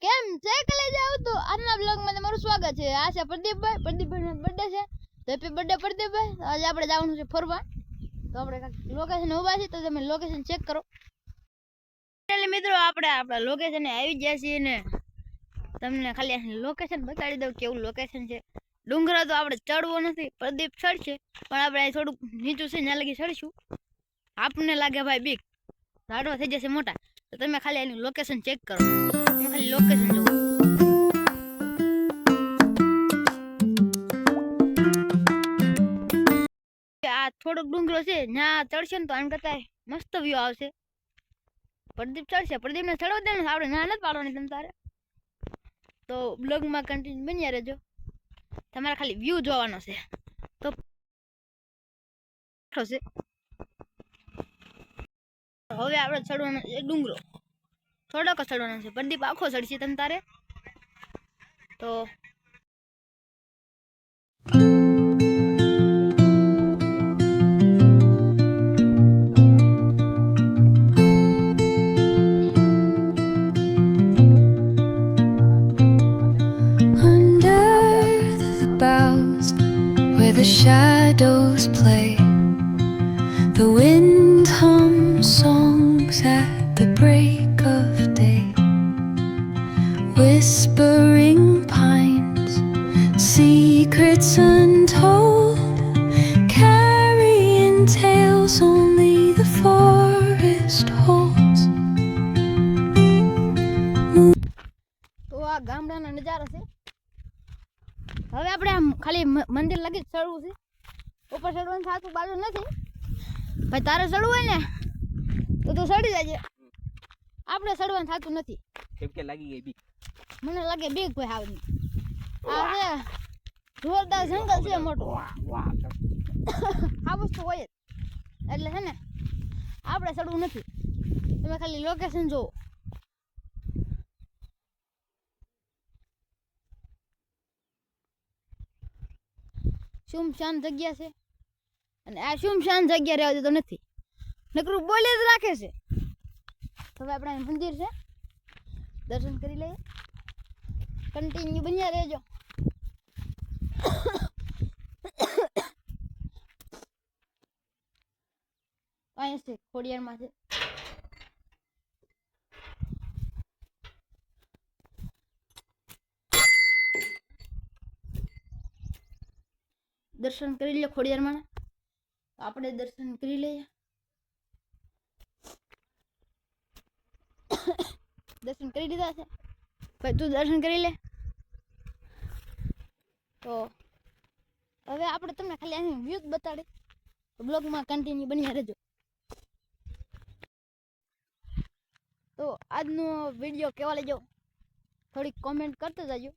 કેમ છે કલે જાવ તો આજના બ્લોગમાં તમારું સ્વાગત છે. આ છે પ્રદીપભાઈનો બર્થડે છે. હેપી બર્થડે પ્રદીપભાઈ. આજે આપણે જવાનું છે ફરવા, તો આપણે લોકેશન ઉભા છે, તો તમે લોકેશન ચેક કરો. મિત્રો આપણે આપણા લોકેશને આવી ગયા છીએ ને તમને ખાલી લોકેશન બતાડી દઉં કેવું લોકેશન છે. ડુંગરા તો આપણે ચડવો નથી, પ્રદીપ ચડશે, પણ આપણે થોડુંક નીચું છે ત્યાં લગી ચડશું. આપણને લાગે ભાઈ બીક, ઝાડવા થઈ જશે મોટા, તો તમે ખાલી એનું લોકેશન ચેક કરો. તમે ખાલી લોકેશન જુઓ. આ થોડોક ડુંગરો છે, ત્યાં ચડશે ને તો આમ કરતા મસ્ત વ્યૂ આવશે. પ્રદીપ ચડશે, પ્રદીપને ચડવા દે ને, આપણે ના નથી પાડવાની તમે તારે. તો બ્લોગમાં કન્ટિન્યુ બન્યા રહેજો, તમારે ખાલી વ્યૂ જોવાનો છે. તો હવે આપણે ચડવાનો છે ડુંગરો, થોડોક ચડવાનો છે. પ્રદીપ આખો ચડશે તમ તારે. તો where the shadows play, the wind hums songs at the break of day, whispering pines, secrets untold, carrying tales only the forest holds. તો આ ગામડાનો નજારો છે. હવે આપણે આમ ખાલી મંદિર લગી ચડવું છે, ઉપર ચડવાનું થતું બાજુ નથી. ભાઈ તારે ચડવું હોય ને તો તું ચડી જાય, આપણે ચડવાનું થતું નથી. કેમ કે લાગી ગઈ બીક? મને લાગે બીક ભાઈ આવની. આ છે જોરદાર જંગલ છે મોટું, આ વસ્તુ હોય જ એટલે છે ને આપણે ચડવું નથી. તમે ખાલી લોકેશન જોવો. સુમશાન જગ્યા છે, અને આ સુમશાન જગ્યા રહેવા દેતો નથી, નકરું બોલે જ રાખે છે. હવે આપણે મંદિર છે, દર્શન કરી લઈએ. કન્ટિન્યુ બન્યા રહેજો. અહીંયા છે ખોડિયારમાં છે. દર્શન કરી લે ખોડિયારમાં, આપણે દર્શન કરી લઈએ. દર્શન કરી દીધા છે ભાઈ, તું દર્શન કરી લે. તો હવે આપણે તમને ખાલી અહીં વ્યૂ બતાડે, તો બ્લોગમાં કન્ટિન્યુ બન્યા રહેજો. તો આજનો વિડીયો કેવા લેજો થોડીક કોમેન્ટ કરતો જજો.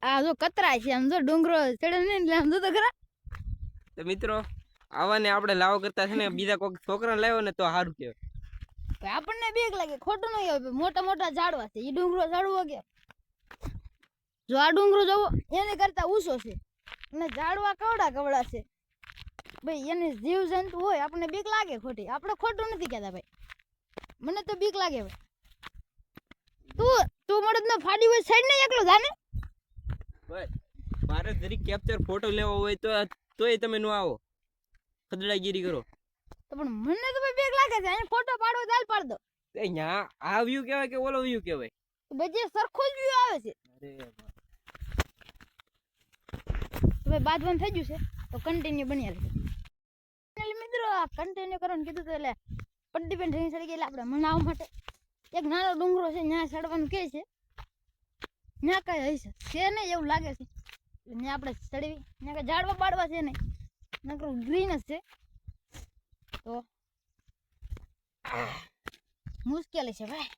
આ જો કતરાય છે, આમ જો ડુંગરો ચડે ને એટલે આમ જો તો ખરા. તો મિત્રો આવાને આપણે લાવો કરતા છે ને બીજા કોઈ છોકરા લાવ્યો ને તો સારું કહેવાય. આપણને બીક લાગે, ખોટું નહીં આવે. મોટા મોટા ઝાડવા છે, એ ડુંગરો ઝાડવો કે જો આ ડુંગરો જવો એને કરતા ઊંચો છે, અને ઝાડવા કવડા છે ભાઈ. એને જીવ જંતુ હોય, આપણને બીક લાગે ખોટી. આપણે ખોટું નથી કહેતા ભાઈ, મને તો બીક લાગે ભાઈ. તું મળદ ના ફાડી હોય સાઈડ ને એકલો જાને. મારે જરી કેપ્ચર ફોટો લેવો હોય તો તોય તમે નો આવો, ખદડાગીરી કરો. તો પણ મને તો ભાઈ બીક લાગે છે. અહીં ફોટો પાડવો દાલ પાડ દો. અહીંયા આ વ્યૂ કહેવાય કે ઓલો વ્યૂ કહેવાય? બજે સરખો જ વ્યૂ આવે છે. તો ભાઈ બાદમાં થઈ ગયું છે, તો કન્ટિન્યુ બન્યા રહેજો. મિત્રો કન્ટિન્યુ કરવાનું કીધું તો એટલે પ્રદીપન ટ્રેન ચડી ગઈ, એટલે આપણે મનાવવા માટે એક નાનો ડુંગરો છે, ત્યાં ચડવાનું કહે છે. ત્યાં કઈ હશે છે નહીં એવું લાગે છે, ત્યાં આપણે ચડવી. ત્યાં કઈ ઝાડવા પાડવા છે નહીં, નકરું ગ્રીન જ છે. તો મુશ્કેલી છે ભાઈ.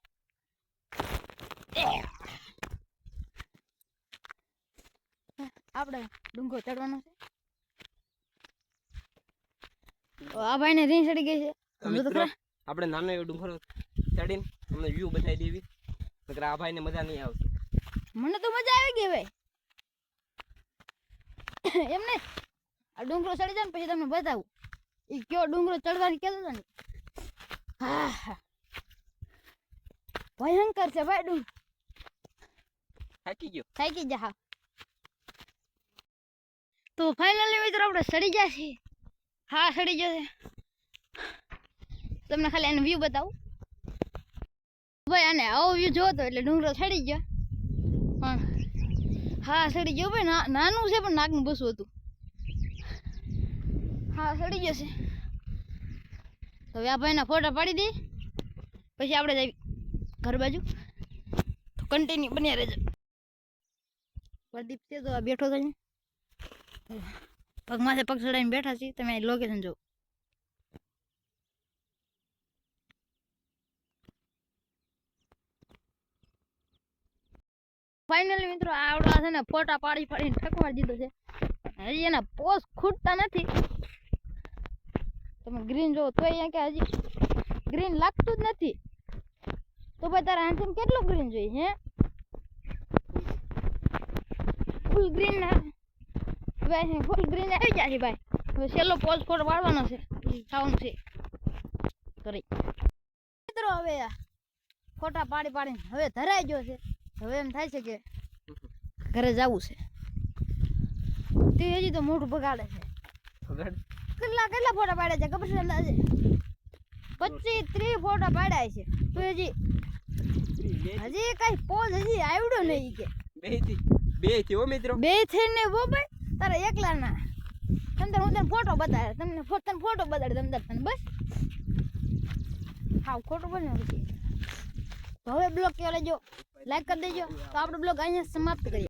આપણે ડુંગરો ચડવાનો છે. તો આ ભાઈ ને રીંગ ચડી ગઈ છે. આપણે નાનો એવો ડુંગરો ચડીને તમને વ્યૂ બતાવી દેવી, નકર આ ભાઈને મજા નહીં આવશે. મને તો મજા આવી ગઈ ભાઈ. એમને આ ડુંગરો ચડી જાય ને પછી તમને બતાવું એ કયો ડુંગરો ચડવાની કહેતો હતો ને. હા ભયંકર છે ભાઈ ડુંગર. થાકી ગયો થાકી જા હા. તો ફાઇનલી મિત્રો આપણે સડી ગયા છીએ. હા સડી ગયો છે. તમને ખાલી એનો વ્યૂ બતાવું ભાઈ. આને આવો વ્યૂ જોવો તો એટલે ડુંગરો સડી ગયો. પણ હા સડી ગયો ભાઈ. નાનું છે પણ નાકનું બસું હતું. હા સડી ગયો છે. તો હવે આ ભાઈના ફોટા પાડી દઈએ પછી આપણે જઈએ ઘર બાજુ. તો કન્ટિન્યુ બન્યા રહેજો. પ્રદીપ છે તો આ બેઠો થઈને પગ માથે પગ ચડાવીને બેઠા છીએ. તમે લોકેશન જુઓ. ફાઇનલી મિત્રો આવડા છે ને ફોટા પાડીને ઠકવાડી દીધો છે. હજી એના પોઝ ખૂટતા નથી. તમે ગ્રીન જોવો તો અહીંયા કે હજી ગ્રીન લાગતું જ નથી. તો ભાઈ તારા હાથમાં કેટલું ગ્રીન જોઈએ હે? ફૂલ ગ્રીન ના હવે ફૂલ ગ્રીન આવી જાય છે ભાઈ. હવે છેલ્લો પોઝ ફોટો પાડવાનો છે. થવાનું છે કરી મિત્રો. હવે ફોટા પાડીને હવે ધરાઈ ગયો છે. હવે એમ થાય છે કે ઘરે જવું છે. તે હજી તો મોઢું બગાડે છે. કેટલા ફોટા પાડ્યા છે ખબર છે અંદાજે? 25-30 ફોટા પાડ્યા છે. તો હજી કઈ પોઝ હજી આવડ્યો નહીં કે બે થી હો મિત્રો. બે થઈને વો ભાઈ તારા એકલા ના. હું તને ફોટો બતાડે. તને ફોટો બતાડે તને બસ. હા ખોટું બોલ ને. તો હવે બ્લોગ કેવો લેજો, લાઈક કરી દેજો. તો આપણે બ્લોગ અહીંયા સમાપ્ત કરીએ.